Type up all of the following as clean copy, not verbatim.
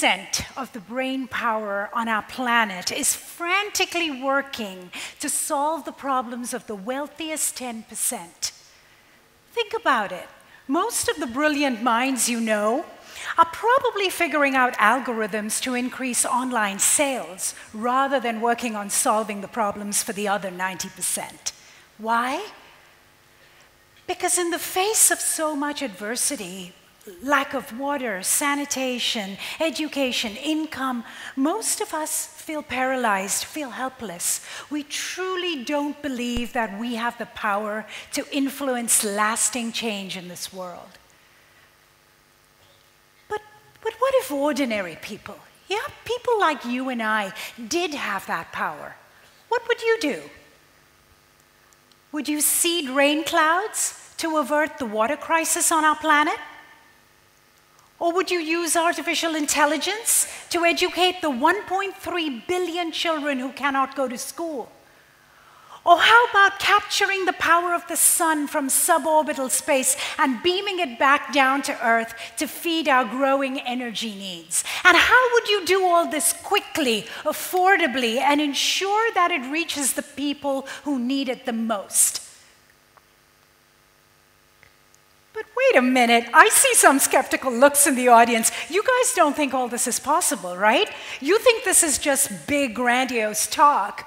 90% of the brain power on our planet is frantically working to solve the problems of the wealthiest 10%. Think about it. Most of the brilliant minds you know are probably figuring out algorithms to increase online sales rather than working on solving the problems for the other 90%. Why? Because in the face of so much adversity, lack of water, sanitation, education, income, most of us feel paralyzed, feel helpless. We truly don't believe that we have the power to influence lasting change in this world. But what if ordinary people, people like you and I, did have that power? What would you do? Would you seed rain clouds to avert the water crisis on our planet? Or would you use artificial intelligence to educate the 1.3 billion children who cannot go to school? Or how about capturing the power of the sun from suborbital space and beaming it back down to Earth to feed our growing energy needs? And how would you do all this quickly, affordably, and ensure that it reaches the people who need it the most? But wait a minute, I see some skeptical looks in the audience. You guys don't think all this is possible, right? You think this is just big, grandiose talk.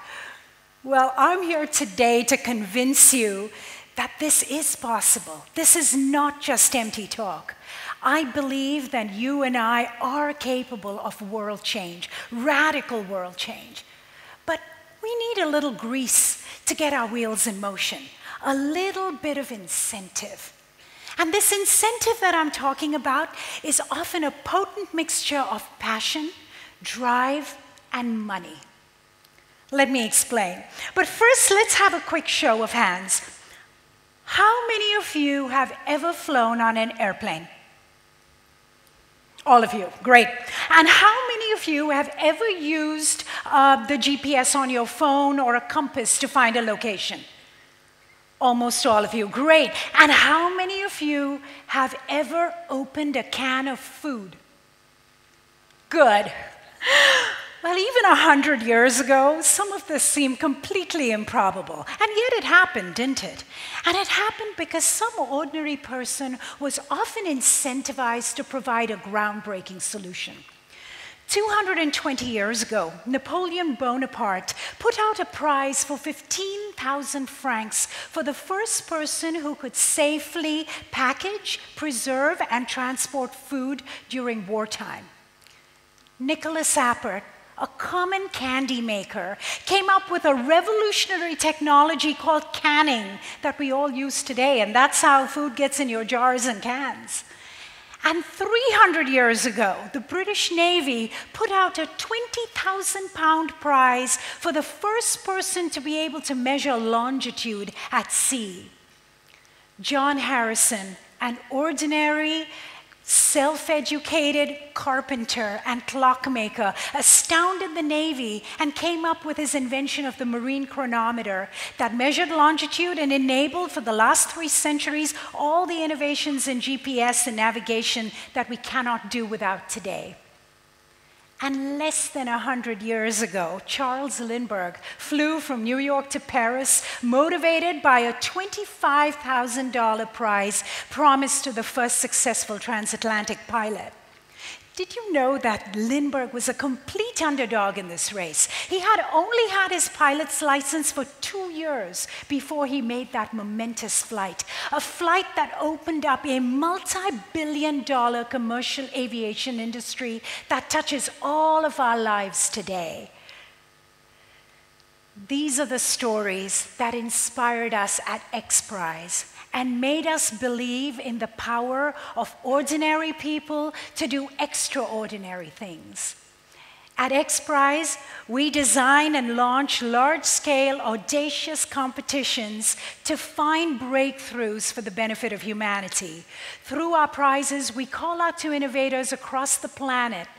Well, I'm here today to convince you that this is possible. This is not just empty talk. I believe that you and I are capable of world change, radical world change. But we need a little grease to get our wheels in motion, a little bit of incentive. And this incentive that I'm talking about is often a potent mixture of passion, drive, and money. Let me explain. But first, let's have a quick show of hands. How many of you have ever flown on an airplane? All of you, great. And how many of you have ever used the GPS on your phone or a compass to find a location? Almost all of you, great. And how many of you have ever opened a can of food? Good. Well, even 100 years ago, some of this seemed completely improbable. And yet it happened, didn't it? And it happened because some ordinary person was often incentivized to provide a groundbreaking solution. 220 years ago, Napoleon Bonaparte put out a prize for 15,000 francs for the first person who could safely package, preserve, and transport food during wartime. Nicholas Appert, a common candy maker, came up with a revolutionary technology called canning that we all use today, and that's how food gets in your jars and cans. And 300 years ago, the British Navy put out a 20,000-pound prize for the first person to be able to measure longitude at sea. John Harrison, an ordinary, self-educated carpenter and clockmaker, astounded the Navy and came up with his invention of the marine chronometer that measured longitude and enabled for the last 3 centuries all the innovations in GPS and navigation that we cannot do without today. And less than 100 years ago, Charles Lindbergh flew from New York to Paris, motivated by a $25,000 prize promised to the first successful transatlantic pilot. Did you know that Lindbergh was a complete underdog in this race? He had only had his pilot's license for 2 years before he made that momentous flight, a flight that opened up a multi-billion-dollar commercial aviation industry that touches all of our lives today. These are the stories that inspired us at XPRIZE and made us believe in the power of ordinary people to do extraordinary things. At XPRIZE, we design and launch large-scale, audacious competitions to find breakthroughs for the benefit of humanity. Through our prizes, we call out to innovators across the planet,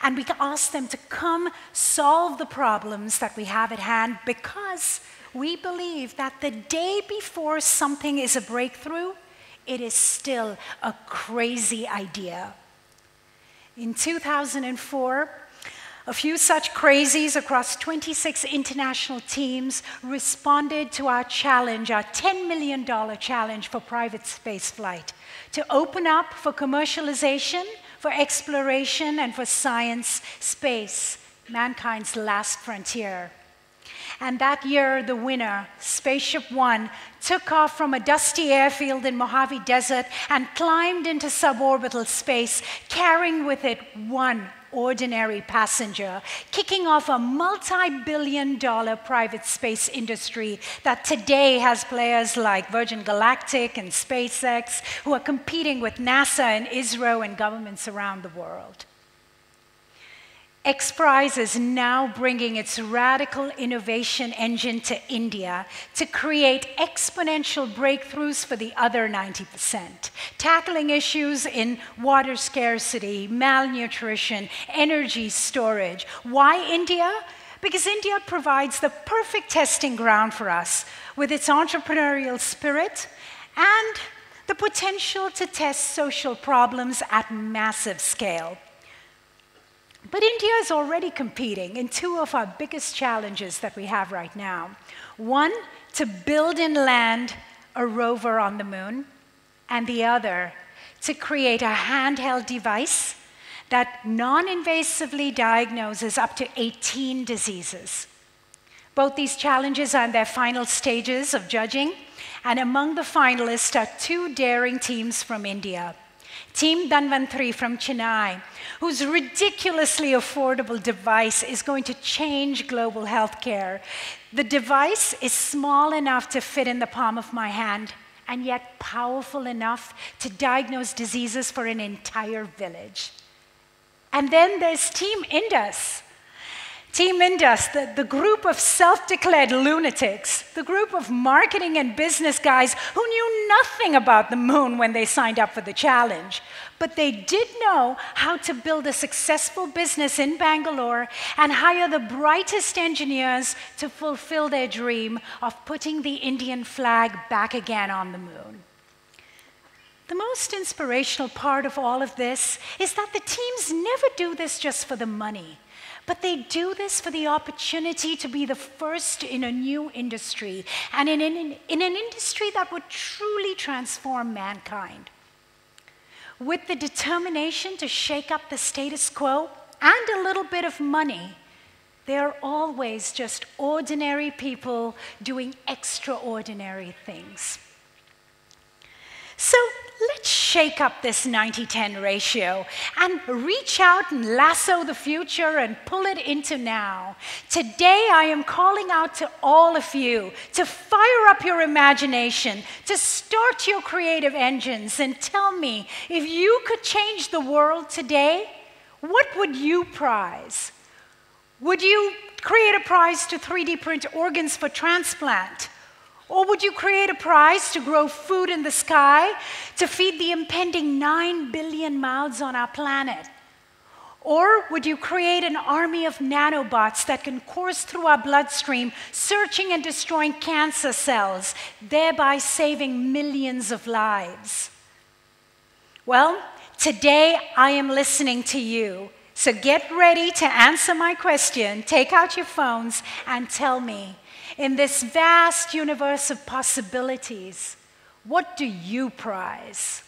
and we ask them to come solve the problems that we have at hand, because we believe that the day before something is a breakthrough, it is still a crazy idea. In 2004, a few such crazies across 26 international teams responded to our challenge, our $10 million challenge for private space flight, to open up for commercialization, for exploration, and for science, space, mankind's last frontier. And that year, the winner, Spaceship One, took off from a dusty airfield in Mojave Desert and climbed into suborbital space, carrying with it one ordinary passenger, kicking off a multi-billion-dollar private space industry that today has players like Virgin Galactic and SpaceX, who are competing with NASA and ISRO and governments around the world. XPRIZE is now bringing its radical innovation engine to India to create exponential breakthroughs for the other 90%, tackling issues in water scarcity, malnutrition, energy storage. Why India? Because India provides the perfect testing ground for us with its entrepreneurial spirit and the potential to test social problems at massive scale. But India is already competing in two of our biggest challenges that we have right now. One, to build and land a rover on the moon, and the other, to create a handheld device that non-invasively diagnoses up to 18 diseases. Both these challenges are in their final stages of judging, and among the finalists are two daring teams from India. Team Dhanvantri from Chennai, whose ridiculously affordable device is going to change global healthcare. The device is small enough to fit in the palm of my hand, and yet powerful enough to diagnose diseases for an entire village. And then there's Team Indus. Team Indus, the group of self-declared lunatics, the group of marketing and business guys who knew nothing about the moon when they signed up for the challenge. But they did know how to build a successful business in Bangalore and hire the brightest engineers to fulfill their dream of putting the Indian flag back again on the moon. The most inspirational part of all of this is that the teams never do this just for the money. But they do this for the opportunity to be the first in a new industry, and in an industry that would truly transform mankind. With the determination to shake up the status quo and a little bit of money, they are always just ordinary people doing extraordinary things. So let's shake up this 90-10 ratio and reach out and lasso the future and pull it into now. Today, I am calling out to all of you to fire up your imagination, to start your creative engines, and tell me, if you could change the world today, what would you prize? Would you create a prize to 3D print organs for transplant? Or would you create a prize to grow food in the sky to feed the impending 9 billion mouths on our planet? Or would you create an army of nanobots that can course through our bloodstream, searching and destroying cancer cells, thereby saving millions of lives? Well, today I am listening to you. So get ready to answer my question. Take out your phones and tell me, in this vast universe of possibilities, what do you prize?